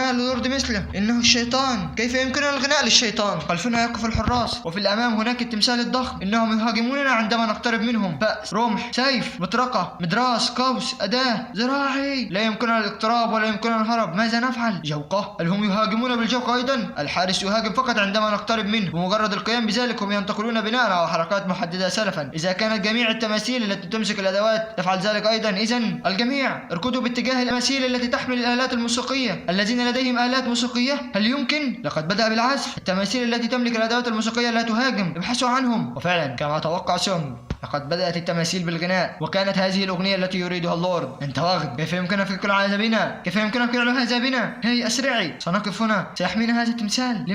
غناء للورد مثله، إنه الشيطان، كيف يمكننا الغناء للشيطان؟ خلفنا يقف الحراس، وفي الأمام هناك التمثال الضخم، إنهم يهاجموننا عندما نقترب منهم. فأس، رمح، سيف، مطرقة، مدراس، قوس، أداة، ذراعي. لا يمكننا الاقتراب ولا يمكننا الهرب. ماذا نفعل؟ جوقة؟ هل هم يهاجمون بالجوقة أيضا؟ الحارس يهاجم فقط عندما نقترب منه، بمجرد القيام بذلك هم ينتقلون بناء على حركات محددة سلفا. إذا كانت جميع التماثيل التي تمسك الأدوات تفعل ذلك أيضا، إذن الجميع اركضوا باتجاه التماثيل التي تحمل الآلات الموسيقية. الذين لديهم آلات موسيقية، هل يمكن؟ لقد بدأ بالعزف. التماثيل التي تملك الأدوات الموسيقية لا تهاجم، ابحثوا عنهم. وفعلا كما توقع سونغ، لقد بدأت التماثيل بالغناء، وكانت هذه الأغنية التي يريدها اللورد. أنت واغد، كيف يمكنك فعل هذا بنا؟ كيف يمكنك فعل هذا بنا؟ هي أسرعي، سنقف هنا، سيحمينا هذا التمثال.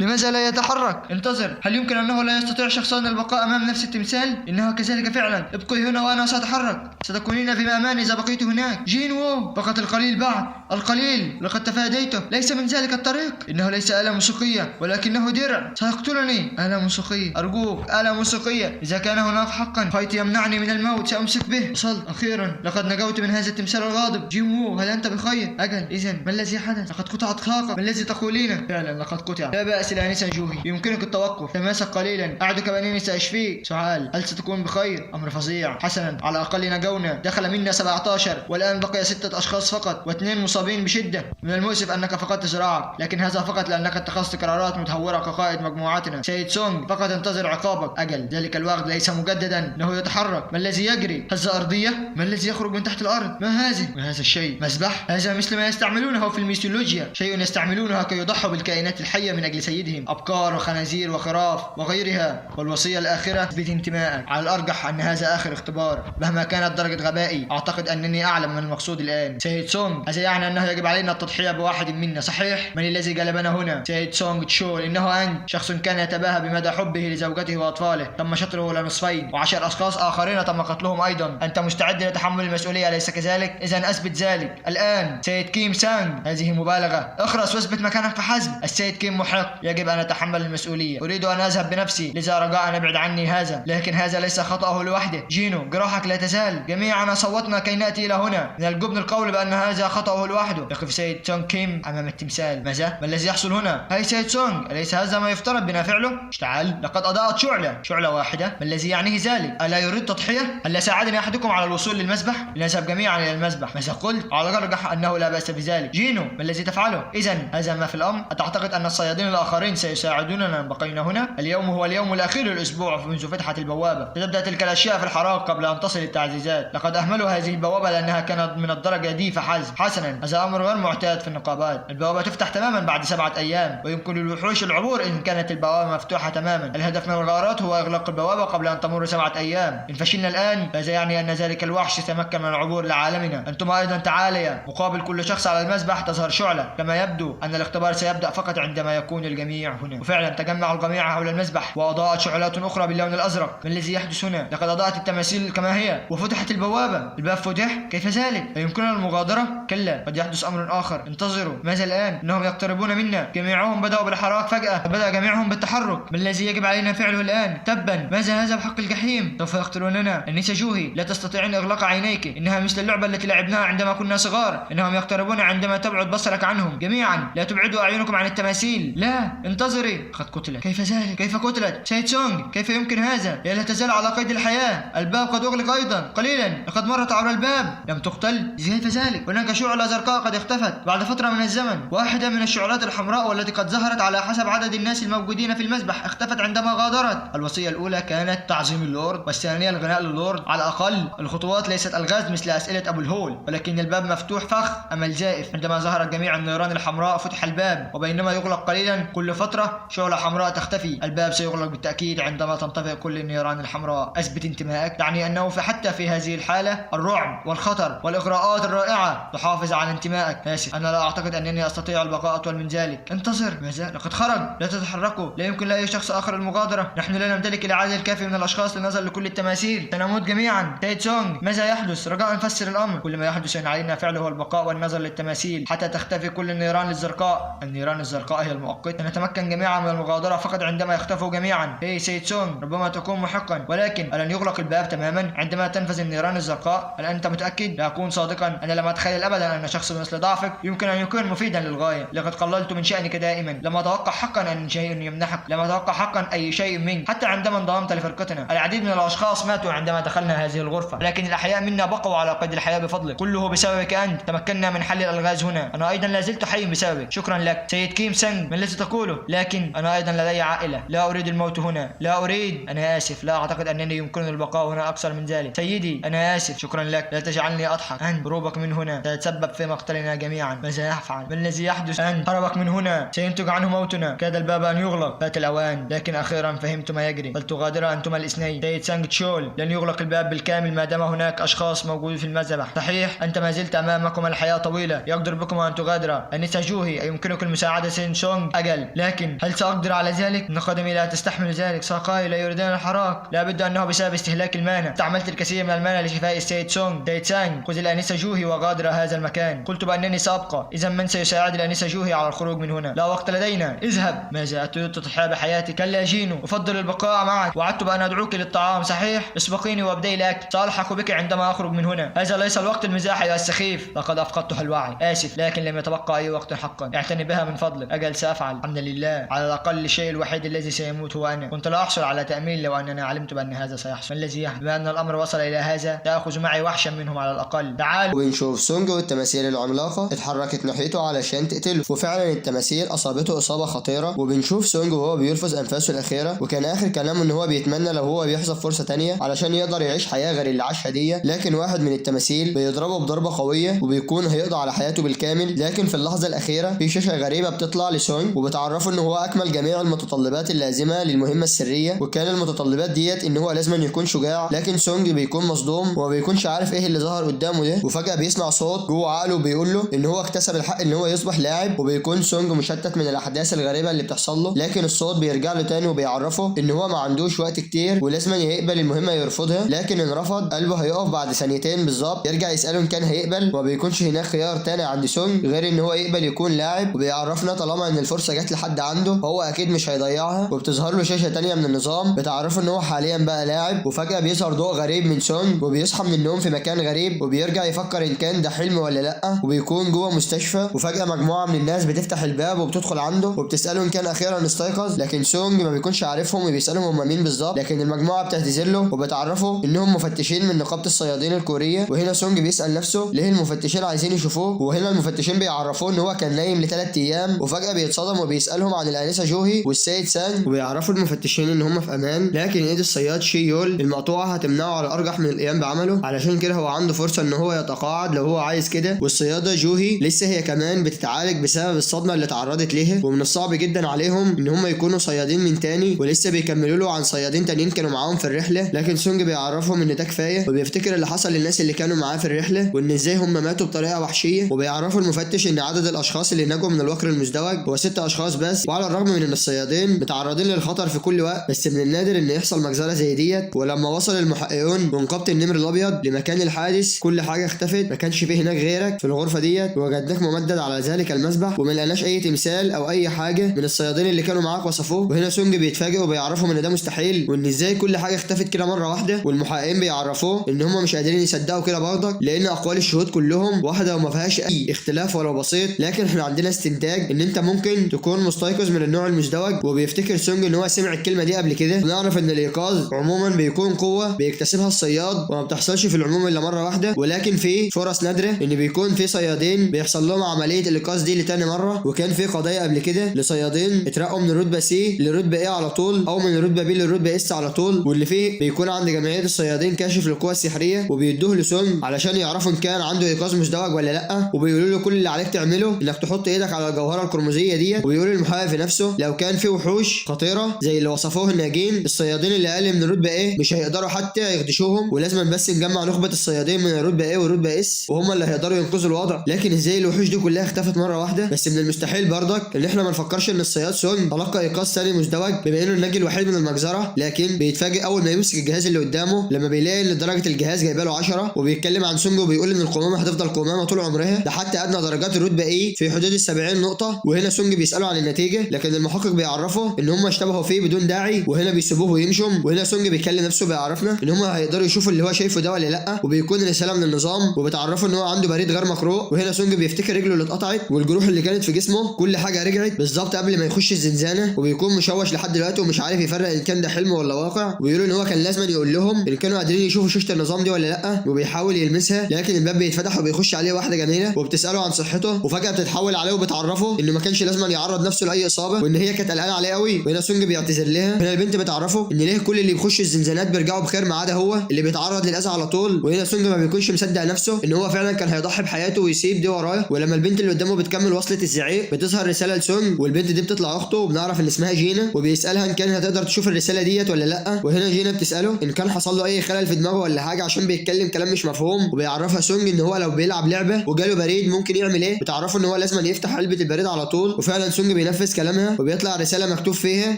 لماذا لا يتحرك؟ انتظر، هل يمكن أنه لا يستطيع شخصان البقاء أمام نفس التمثال؟ إنه كذلك فعلا. ابقي هنا وأنا سأتحرك، ستكونين في أمان إذا بقيت هناك. جينوو، فقط القليل بعد، القليل، لقد تفاديته. ليس من ذلك الطريق، إنه ليس آلة موسيقية ولكنه درع، سيقتلني. آلة موسيقية، أرجوك، آلة موسيقية. إذا كان هناك حقا خيط يمنعني من الموت سأمسك به. وصلت أخيرا، لقد نجوت من هذا التمثال الغاضب. جينوو، هل أنت بخير؟ أجل، إذن ما الذي حدث؟ لقد قطعت طاقة. ما الذي تقولينه؟ فعلا لقد قطع. لا بأس الآنسة جوهي، يمكنك التوقف. تماسك قليلا، أعدك بأنني سأشفيك. سؤال، هل ستكون بخير؟ أمر فظيع. حسنا، على الأقل نجونا. دخل منا 17 والآن بقي 6 أشخاص فقط، واثنين مصابين بشدة. من المؤسف أنك فقدت ذراعك، لكن هذا فقط لأنك اتخذت قرارات متهورة كقائد مجموعتنا. سيد سونغ، فقط انتظر عقابك. أجل، ذلك الوغد ليس مجددا، إنه يتحرك. ما الذي يجري؟ هزة أرضية؟ ما الذي يخرج من تحت الأرض؟ ما هذه؟ وهذا الشيء مسبح؟ هذا مثل ما يستعملونه في الميثولوجيا، شيء يستعملونه كي يضحوا بالكائنات الحية من أجل سيدهم، أبقار وخنازير وخراف وغيرها. والوصية الآخرة، اثبت انتمائك. على الأرجح أن هذا آخر اختبار. مهما كانت درجة غبائي، أعتقد أنني أعلم من المقصود الآن. سيد سونغ، هذا يعني أنه يجب علينا التضحية بواحد منا، صحيح؟ من الذي جلبنا هنا؟ سيد سونغ تشول، إنه أنت. شخص كان يتباهى بمدى حبه لزوجته وأطفاله، تم شطره إلى نصفين، و10 أشخاص آخرين تم قتلهم أيضا. أنت مستعد لتحمل المسؤولية، أليس كذلك؟ إذا أثبت ذلك الآن. سيد كيم سانغ، هذه مبالغة. اخرس واثبت مكانك فحسب. السيد كيم محق، يجب أن أتحمل المسؤولية. أريد أن أذهب بنفسي، لذا رجاء أن ابعد عني هذا. لكن هذا ليس خطأه لوحده. جينو، جراحك لا تزال. جميعنا صوتنا كي نأتي إلى هنا. من الجبن القول بأن هذا خطأه لوحده. يقف سيد سونغ كيم أمام التمثال. ماذا؟ ما الذي يحصل هنا؟ هاي سيد سونغ، أليس هذا ما يفترض بنا فعله؟ اشتعل، لقد أضاءت شعلة واحدة. ما الذي يعنيه ذلك؟ ألا يريد تضحية؟ هل ساعدني أحدكم على الوصول للمسبح؟ لنذهب جميعا إلى المسبح. ماذا قلت؟ على الأرجح أنه لا بأس بذلك. جينو، ما الذي تفعله؟ إذن هذا ما في الأمر. أتعتقد أن الصيادين الآخرين سيساعدوننا إن بقينا هنا؟ اليوم هو اليوم الأخير للأسبوع منذ فتحة البوابة. ستبدأ تلك الأشياء في الحراق قبل أن تصل التعزيزات. لقد أهملوا هذه البوابة لأنها كانت من الدرجة دي فحسب. حسنا، هذا أمر غير معتاد في النقابات. البوابة تفتح تماما بعد 7 أيام، ويمكن للوحوش العبور إن كانت البوابة مفتوحة تماما. الهدف من الغارات هو إغلاق البوابة قبل أن تمر 7 أيام. إن فشلنا الآن، فهذا يعني أن ذلك الوحش يتمكن من العبور لعالمنا. أنتم أيضا تعاليا. مقابل كل شخص على المسبح تظهر شعلة. كما يبدو أن الاختبار سيبدأ فقط عندما يكون الجميع هنا. وفعلا تجمع الجميع حول المسبح، وأضاءت شعلات أخرى باللون الأزرق. ما الذي يحدث هنا؟ لقد أضاءت التماثيل كما هي، وفتحت البوابة. الباب فتح؟ كيف ذلك؟ أيمكننا المغادرة؟ كلا، قد يحدث أمر آخر. انتظروا. ماذا الآن؟ إنهم يقتربون منا. جميعهم بدأوا بالحراك فجأة، بدأ جميعهم بالتحرك. ما الذي يجب علينا فعله الآن؟ تبا، ماذا هذا بحق الجحيم؟ سوف يقتلوننا. النساء جوهي، لا تستطيعين إغلاق عينيك. إنها مثل اللعبة التي لعبناها عندما كنا صغار. إنهم يقتربون عندما تبعد بصرك عنهم. جميعا، لا تبعدوا أعينكم عن التماثيل. لا، انتظري. قد قتلت. كيف ذلك؟ كيف قتلت؟ سيد سونغ، كيف يمكن هذا؟ هي لا تزال على قيد الحياة. الباب قد أغلق أيضا. قليلا، لقد مرت عبر الباب. لم تقتل. كيف ذلك؟ هناك شعلة زرقاء قد اختفت بعد فترة من الزمن. واحدة من الشعلات الحمراء والتي قد ظهرت على حسب عدد الناس الموجودين في المسبح اختفت عندما غادرت. الوصية الأولى كانت تعظيم اللورد، والثانية الغناء للورد. على الأقل الخطوات ليست ألغاز مثل أسئلة أبو الهول، ولكن الباب مفتوح فخ أمل زائف. عندما ظهرت جميع النيران الحمراء فتح الباب، وبينما يغلق قليلا كل فترة شعلة حمراء تختفي. الباب سيغلق بالتأكيد عندما تنطفئ كل النيران الحمراء. أثبت انتمائك، يعني أنه حتى في هذه الحالة الرعب والخطر والإغراءات الرائعة تحافظ على انتمائك. آسف، أنا لا أعتقد أنني أستطيع البقاء أطول من ذلك. انتظر. ماذا؟ لقد خرج. لا تتحركوا. لا يمكن لأي شخص آخر المغادرة. نحن لا نمتلك العدد الكافي من الأشخاص لنظر لكل التماثيل. سنموت جميعا. سيد سونغ، ماذا يحدث؟ رجاء فسر الأمر. كل ما يحدث أن علينا فعله هو البقاء والنظر للتماثيل حتى تختفي كل النيران الزرقاء. النيران الزرقاء هي المؤقت. سنتمكن جميعا من المغادرة فقط عندما يختفوا جميعا. سيد سونغ، ربما تكون محقا، ولكن ألن يغلق الباب تماما عندما تنفذ النيران الزرقاء؟ هل أنت متأكد؟ لا أكون صادقا. أنا لم أتخيل أبدا أن شخص مثل ضعفك يمكن أن يكون مفيدا للغاية. لقد قللت من شأنك دائما، لم أتوقع حقا أن شيء يمنحك، لم أتوقع حقا أي شيء منك، حتى عندما انضممت لفرقتنا. العديد من الأشخاص ماتوا عندما دخلنا هذه الغرفة، لكن الأحياء منا بقوا على قيد الحياة بفضلك. كله بسببك أنت تمكنا من حل الألغاز هنا. أنا أيضا لا زلت حي بسببك. شكرا لك سيد كيم سانج. ما الذي تقوله؟ لكن أنا أيضا لدي عائلة، لا أريد الموت هنا، لا أريد. أنا آسف، لا أعتقد أنني يمكنني البقاء هنا أكثر من ذلك. سيدي أنا آسف. شكرا لك، لا تجعلني أضحك. أنت هروبك من هنا سيتسبب في مقتلنا جميعا. ماذا يفعل؟ ما الذي يحدث؟ أنت هربك من هنا سينتج عنه موتنا. كاد الباب أن يغلق، فات الأوان. لكن أخيرا فهمت ما يجري. فلتغادرا أنتما الاثنين. سيد سانج تشول، لن يغلق الباب بالكامل ما دام هناك أشخاص موجودين في المذبح. صحيح أنت ما زلت أمامكما الحياة طويلة، يقدر بكما أن تغادرا. أنسة جوهي، أيمكنك المساعدة سين سونغ؟ أجل، لكن هل سأقدر على ذلك؟ إن قدمي لا تستحمل ذلك، ساقاي لا يريدان الحراك. لا بد أنه بسبب استهلاك المانا. استعملت الكثير من المانا لشفاء السيد سونغ. سيد سانج خذ الأنسة جوهي وغادر هذا المكان. قلت بأنني سأبقى، إذا من سيساعد الأنسة جوهي على الخروج من هنا؟ لا وقت لدينا، اذهب. ماذا أتريد تضحية بحياتك؟ كلا جينو، أفضل البقاء معك. وعدت بأن أدعوك للطعام، صحيح؟ اسبقيني وابدأي الأكل، سألحق بك عندما أخرج من هنا. هذا ليس الوقت المزاح يا السخيف، لقد أفقدت الوعي. آسف، لكن لم يتبقى أي وقت حقا. اعتني بها من فضلك. أجل سأفعل. الحمد لله، على الأقل الشيء الوحيد الذي سيموت هو أنا. كنت لا أحصل على تأمين لو أنني علمت بأن هذا سيحصل. ما الذي يحدث؟ بما أن الأمر وصل إلى هذا، تأخذ معي وحشا منهم على الأقل. تعالوا. ونشوف سونج والتماثيل العملاقة اتحركت ناحيته علشان تقتله، وفعلا التماثيل أصابته إصابة خطيرة. وبنشوف سونج وهو بيلفظ أنفاسه الأخيرة، وكان آخر كلامه إن هو بيتمنى لو هو بيحصل فرصة تانية علشان يقدر يعيش حياة غير اللي عاشها دي. لكن واحد من التماثيل بيضربه بضربة قوية وبيكون هيقضي على حياته بالكامل. لكن في اللحظة الأخيرة في شاشة غريبة بتطلع لسونج وبتعرفه إن هو أكمل جميع المتطلبات اللازمة للمهمة السرية، وكان المتطلبات ديت إن هو لازم يكون شجاع. لكن سونج بيكون مصدوم وما بيكونش عارف إيه اللي ظهر قدامه ده، وفجأة بيسمع صوت جوه عقله بيقول له إن هو اكتسب الحق إن هو يصبح لاعب. وبيكون سونج مشتت من الأحداث الغريبة اللي بتحصل له، لكن الصوت بيرجع له تاني وبيعرفه إن هو ما عندوش وقت كتير ولازم يقبل المهمة يرفضها. لكن إن رفض قلبه هيقف بعد ثانيتين بالظبط. يرجع يسأله إن كان هيقبل، وما بيكونش هناك خيار تاني عند سونج غير إن هو يقبل يكون لاعب. وبيعرفنا طالما إن الفرصة جت لحد عنده هو أكيد مش هيضيعها. وبتظهر له شاشة تانية من النظام بتعرفه إن هو حاليا بقى لاعب. وفجأة بيظهر ضوء غريب من سونج وبيصحى من النوم في مكان غريب، وبيرجع يفكر إن كان ده حلم ولا لأ. وبيكون جوه مستشفى، وفجأة مجموعة من الناس بتفتح الباب وبتدخل عنده وبتسأله إن كان أخيرا استيقظ. لكن سونج ما بيكونش عارفهم وبيسألهم هم مين بالظبط. لكن المجموعة بتعتذر له وبتعرفه إنهم مفتشين من نقابة الصيادين الكورية. وهنا سونج بيسأل نفسه ليه المفتشين عايزين يشوفوه. وهنا المفتشين بيعرفوه إن هو كان نايم ل3 أيام. وفجأة بيتصدم وبيسألهم عن الآنسة جوهي والسيد سانج، وبيعرفوا المفتشين إن هم في أمان. لكن إيد الصياد شي يول المقطوعة هتمنعه على الأرجح من القيام بعمله، علشان كده هو عنده فرصة إن هو يتقاعد لو هو عايز كده. والصيادة جوهي لسه هي كمان بتتعالج بسبب الصدمة اللي اتعرضت ليها، ومن الصعب جدا عليهم إن هم يكونوا صيادين من تاني، ولسه بيكملوا له عن صيادين تانيين كانوا معاهم في الرحلة. لكن سونج بيعرفهم إن ده كفاية، وبيفتكر اللي حصل للناس اللي كانوا معاه في الرحلة وإن إزاي هم ماتوا بطريقة وحشية. وبيعرفوا المفتش إن عدد الأشخاص اللي نجوا من الوكر المزدوج هو 6 أشخاص بس. وعلى الرغم من إن الصيادين متعرضين للخطر في كل وقت، بس من النادر إن يحصل مجزرة زي ديت. ولما وصل المحققون ونقابة النمر الأبيض لمكان الحادث كل حاجة اختفت، ما كانش فيه هناك غيرك في الغرفة ديت، ووجدناك ممدد على ذلك المسبح وما لقناش أي تمثال أو أي حاجة من الصيادين اللي كانوا معاك وصفوه. وهنا سونج بيتفاجئ وبيعرفهم إن ده مستحيل، وإن إزاي كل حاجة اختفت كده مرة واحدة. والمحققين بيعرفوه إن هم مش قادرين يصدقوا كده برضك، لأن أقوال الشهود كلهم واحدة وما فيهاش أي اختلاف ولو بسيط. لكن إحنا عندنا استنتاج إن أنت ممكن تكون مستيقظ من النوع المزدوج. وبيفتكر سونج إن هو سمع الكلمة دي قبل كده. ونعرف إن الإيقاظ عموما بيكون قوة بيكتسبها الصياد وما بتحصلش في العموم إلا مرة واحدة، ولكن في فرص نادرة إن بيكون في صيادين بيحصل لهم عملية الإيقاظ دي لتاني مرة. وكان في قضايا قبل كده لصيادين اترقوا من رتبة سي لرتبة ايه على طول، أو من رتبة بي لرتبة اس على طول، واللي فيه بيكون عند جمعية الصيادين كاشف للقوة السحرية وبيدوه لسونج علشان يعرفوا إن كان عنده إيقاظ مزدوج ولا لأ. وبيقولوا له كل اللي عليك تعمله إنك تحط إيدك على الجوهرة القرمزية ديت. وبيقول المحقق في نفسه لو كان في وحوش خطيرة زي اللي وصفوه الناجين، الصيادين اللي أقل من الرتبة ايه مش هيقدروا حتى يخدشوهم، ولازم بس نجمع نخبة الصيادين من الرتبة ايه والرتبة اس وهم اللي هيقدروا ينقذوا الوضع. لكن ازاي الوحوش دي كلها اختفت مرة واحدة؟ بس من المستحيل برضك ان احنا ما نفكرش ان الصياد سونج تلقى ايقاظ ثاني مزدوج بما انه الناجي الوحيد من المجزرة. لكن بيتفاجئ اول ما يمسك الجهاز اللي قدامه لما بيلاقي ان درجة الجهاز جايبه له 10. وبيتكلم عن سونج وبيقول ان القمامة هتفضل قمامة طول عمرها، ده حتى ادنى درجات الرتبة ايه في حدود ال70 نقطة. وهنا سونج بيسأله عن النتيجة، لكن المحقق بيعرفه ان هم اشتبهوا فيه بدون داعي، وهنا بيسيبوه ويمشوا. وهنا سونج بيكلم نفسه بيعرفنا ان هم هيقدروا يشوفوا اللي هو شايفه ده ولا لا، وبيكون رسالة من النظام وبتعرفه ان هو عنده بريد غير مقروء. وهنا سونج بيفتكر رجله اللي اتقطعت والجروح اللي كانت في جسمه كل حاجه رجعت بالظبط قبل ما يخش الزنزانه، وبيكون مشوش لحد دلوقتي ومش عارف يفرق ان كان ده حلم ولا واقع. وبيقولوا ان هو كان لازم يقول لهم ان كانوا قادرين يشوفوا شاشه النظام دي ولا لا، وبيحاول يلمسها لكن الباب بيتفتح وبيخش عليه واحده جميله وبتساله عن صحته، وفجاه بتتحول عليه وبتعرفه انه ما كانش لازم يعرض نفسه لاي اصابه وان هي كانت قلقانه عليه قوي. وهنا سونج بيعتذر لها. هنا البنت بتعرفه ان ليه كل اللي بيخش الزنزانات بيرجعوا بخير ما عدا هو اللي بيتعرض للاذى على طول. وهنا سونج ما بيكونش مصدق نفسه ان هو فعلا كان هيضحي بحياته ويسيب دي وراه. ولما البنت اللي قدامه بتكمل وصلة الزعيق بتظهر رساله لسونج، والبنت دي بتطلع اخته وبنعرف ان اسمها جينا، وبيسالها ان كان هتقدر تشوف الرساله ديت ولا لا. وهنا جينا بتساله ان كان حصل له اي خلل في دماغه ولا حاجه عشان بيتكلم كلام مش مفهوم، وبيعرفها سونج ان هو لو بيلعب لعبه وجاله بريد ممكن يعمل ايه. بتعرفه ان هو لازم يفتح علبه البريد على طول، وفعلا سونج بينفذ كلامها وبيطلع رساله مكتوب فيها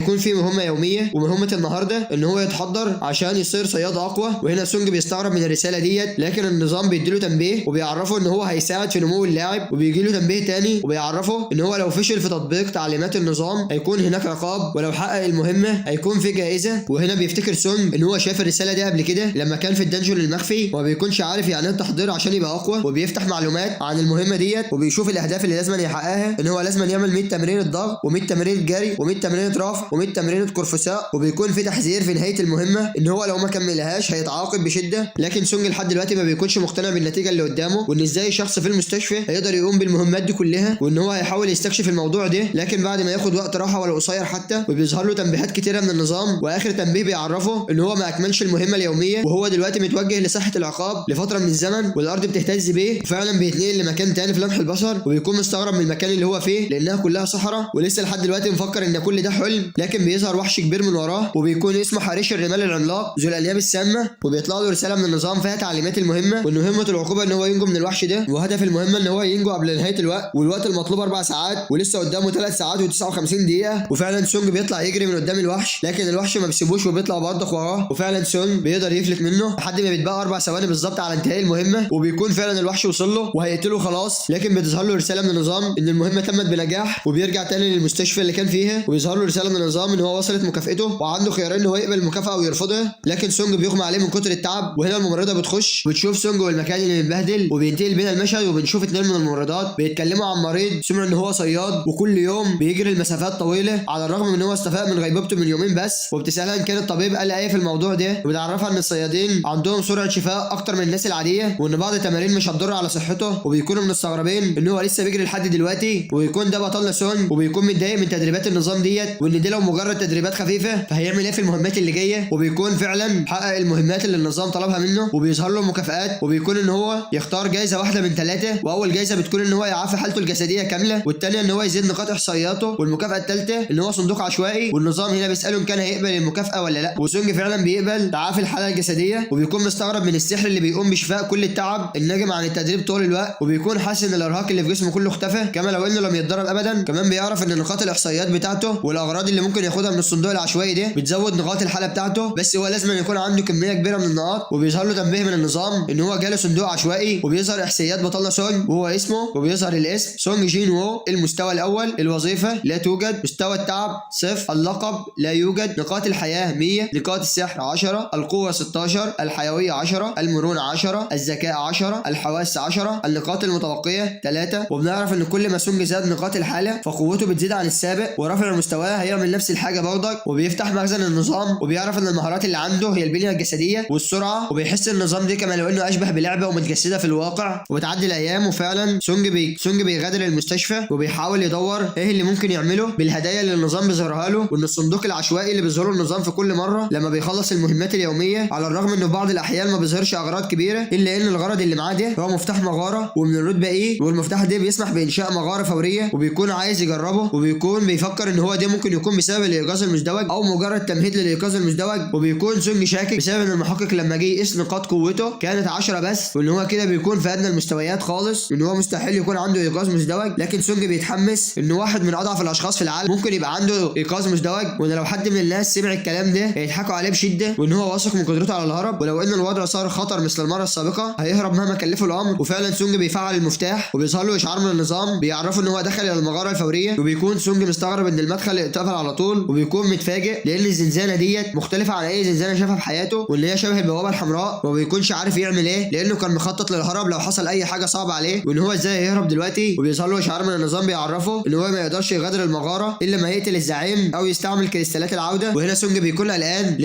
يكون في مهمه يوميه، ومهمه النهارده ان هو يتحضر عشان يصير صياد اقوى. وهنا سونج بيستغرب من الرساله ديت لكن النظام بيديله تنبيه وبيعرفه ان هو هيساعد في نمو اللاعب، وبيجي له تنبيه تاني وبيعرفه ان هو لو فشل في تطبيق تعليمات النظام هيكون هناك عقاب، ولو حقق المهمه هيكون في جائزه. وهنا بيفتكر سونج ان هو شاف الرساله دي قبل كده لما كان في الدنجون المخفي وما بيكونش عارف يعني ايه التحضير عشان يبقى اقوى، وبيفتح معلومات عن المهمه ديت وبيشوف الاهداف اللي لازم يحققها، ان هو لازم يعمل 100 تمرين ضغط و100 تمرين جري و100 تمرين رفع و100 تمرين قرفصاء، وبيكون في تحذير في نهايه المهمه ان هو لو ما كملهاش هيتعاقب بشده. لكن سونج لحد دلوقتي ما بيكونش مقتنع بالنتيجه اللي قدامه، وان ازاي شخص في المستشفى هيقدر يقوم بالمهمات دي كلها، وان هو هيحاول يستكشف الموضوع ده. لكن بعد ما ياخد وقت راحه ولو قصير حتى وبيظهر له تنبيهات كتيره من النظام، واخر تنبيه بيعرفه ان هو ما اكملش المهمه اليوميه وهو دلوقتي متوجه لساحه العقاب لفتره من الزمن، والارض بتهتز بيه وفعلا بيتنقل لمكان تاني في لمح البصر، وبيكون مستغرب من المكان اللي هو فيه لانها كلها صحراء ولسه لحد دلوقتي مفكر ان كل ده حلم. لكن بيظهر وحش كبير من وراه وبيكون اسمه حريش الرمال العملاق ذو الانياب السامه، وبيطلع له رساله من النظام فيها تعليمات المهمه، وان مهمه العقوبه ان هو ينجو من الوحش ده، وهدف المهمه ان هو ينجو قبل نهايه الوقت، والوقت المطلوب 4 ساعات ولسه قدامه 3 ساعات و59 دقيقه. وفعلا سونج بيطلع يجري من قدام الوحش لكن الوحش ما بيسيبوش وبيطلع برضه وراه، وفعلا سونج بيقدر يفلت منه لحد ما بيتبقى 4 ثواني بالظبط على انتهاء المهمه، وبيكون فعلا الوحش وصل له وهيقتله خلاص. لكن بتظهر له رساله من النظام ان المهمه تمت بنجاح، وبيرجع تاني للمستشفى اللي كان فيها، وبيظهر له رساله من النظام ان هو وصلت مكافئته وعنده خيارين ان هو يقبل المكافاه او يرفضها. لكن سونج بيغمى عليه من كتر التعب، وهنا الممرضه بتخش وتشوف سونج والمكان اللي متبهدل، وبينتقل بينا المشهد وبنشوف 2 من الممرضات بيتكلموا عن مريض سمعوا ان هو صياد وكل يوم بيجري المسافات طويله على الرغم من ان هو استفاق من غيبوبته من يومين بس، وبتسالها ان كان الطبيب قال ايه في الموضوع ده، وبتعرفها ان الصيادين عندهم سرعه شفاء اكتر من الناس العاديه، وان بعض التمارين مش هتضر على صحته، وبيكونوا مستغربين ان هو لسه بيجري لحد دلوقتي، ويكون ده بطلنا سونج وبيكون متضايق من تدريبات النظام ديت، وان دي لو مجرد تدريبات خفيفه فهيعمل ايه في المهمات اللي جايه، وبيكون فعلا حقق المهمات اللي النظام طلبها منه، وبيظهر له مكافآت، وبيكون ان هو يختار جايزه واحده من 3، واول جايزه بتكون ان هو يعافي حالته الجسديه كامله، والثانيه ان هو يزيد نقاط احصائياته، والمكافاه الثالثه ان هو صندوق عشوائي، والنظام هنا بيساله ان كان هيقبل المكافاه ولا لا، وسونج فعلا بيقبل تعافي الحاله الجسديه، وبيكون مستغرب من السحر اللي بيقوم بشفاء كل التعب الناجم عن التدريب طول الوقت، وبيكون حاسس ان الارهاق اللي في جسمه كله اختفى كما لو انه لم يتدرب ابدا. كمان بيعرف ان نقاط الاحصائيات بتاعته والاغراض اللي ممكن ياخدها من الصندوق العشوائي ده بتزود نقاط الحاله بتاعته، بس هو لازم يكون عنده كميه كبيره من النقاط، وبيظهر له تنبيه من النظام ان هو جاله صندوق عشوائي، وبيظهر احصائيات بطلنا سونج وهو اسمه، وبيظهر الاسم سونج جين وو، المستوى الاول، الوظيفه لا توجد، مستوى التعب 0، اللقب لا يوجد، نقاط الحياه 100، نقاط السحر 10، القوه 16، الحيويه 10، المرونه 10، الذكاء 10، الحواس 10، النقاط المتبقيه 3. وبنعرف ان كل ما سونج زاد نقاط الحاله فقوته بتزيد عن السابق، ورفع مستواه هيعمل نفس الحاجه برضك، وبيفتح مخزن النظام، وبيعرف ان المهارات اللي عنده هي البنيه الجسديه والسرعه، وبيحس النظام دي كما لو انه اشبه بلعبه ومتجسده في الواقع. وبتعدي الايام وفعلا سونج بيغادر المستشفى وبيحاول يدور ايه اللي ممكن يعمله بالهدايا اللي النظام بيظهرها له، وان الصندوق العشوائي اللي بيظهره النظام في كل مره لما بيخلص المهمات اليوميه، على الرغم انه بعض الاحيان ما بيظهرش اغراض كبيره، الا ان الغرض اللي معاه ده هو مفتاح مغاره ومن الرتبه ايه، والمفتاح ده بيسمح بانشاء مغاره فوريه، وبيكون عايز يجربه، وبيكون بيفكر ان هو ده ممكن يكون بسبب الايقاظ المزدوج او مجرد تمهيد للايقاظ المزدوج، وبيكون سونج شاكك بسبب ان المحقق لما جه يقيس نقاط قوته كانت 10 بس، وان هو كده بيكون في ادنى المستويات خالص، وان هو مستحيل يكون عنده ايقاظ مزدوج. لكن سونج بيتحمس ان واحد من اضعف الاشخاص في العالم ممكن يبقى عنده ايقاظ مزدوج، وان لو حد من الناس سمع الكلام ده هيضحكوا عليه بشده، وان هو واثق من قدرته على الهرب، ولو ان الوضع صار خطر مثل المره السابقه هيهرب مهما كلفه الامر. وفعلا سونج بيفعل المفتاح وبيظهر له اشعار من النظام بيعرفه ان هو دخل الى المغاره الفوريه، وبيكون سونج مستغرب ان المدخل اتقفل على طول، وبيكون متفاجئ لان الزنزانه ديت مختلفه عن اي زنزانه شافها في حياته، وان هي شبه البوابه الحمراء، وما بيكونش عارف يعمل ايه لانه كان مخطط للهرب لو حصل اي حاجه صعبه عليه، وان هو ازاي ازاي هيهرب دلوقتي، وبيظهر له اشعار من النظام بيعرفه ان هو ما يقدرش يغادر المغاره الا ما يقتل الزعيم او يستعمل كريستالات العوده. وهنا سونج بيكون قلقان لان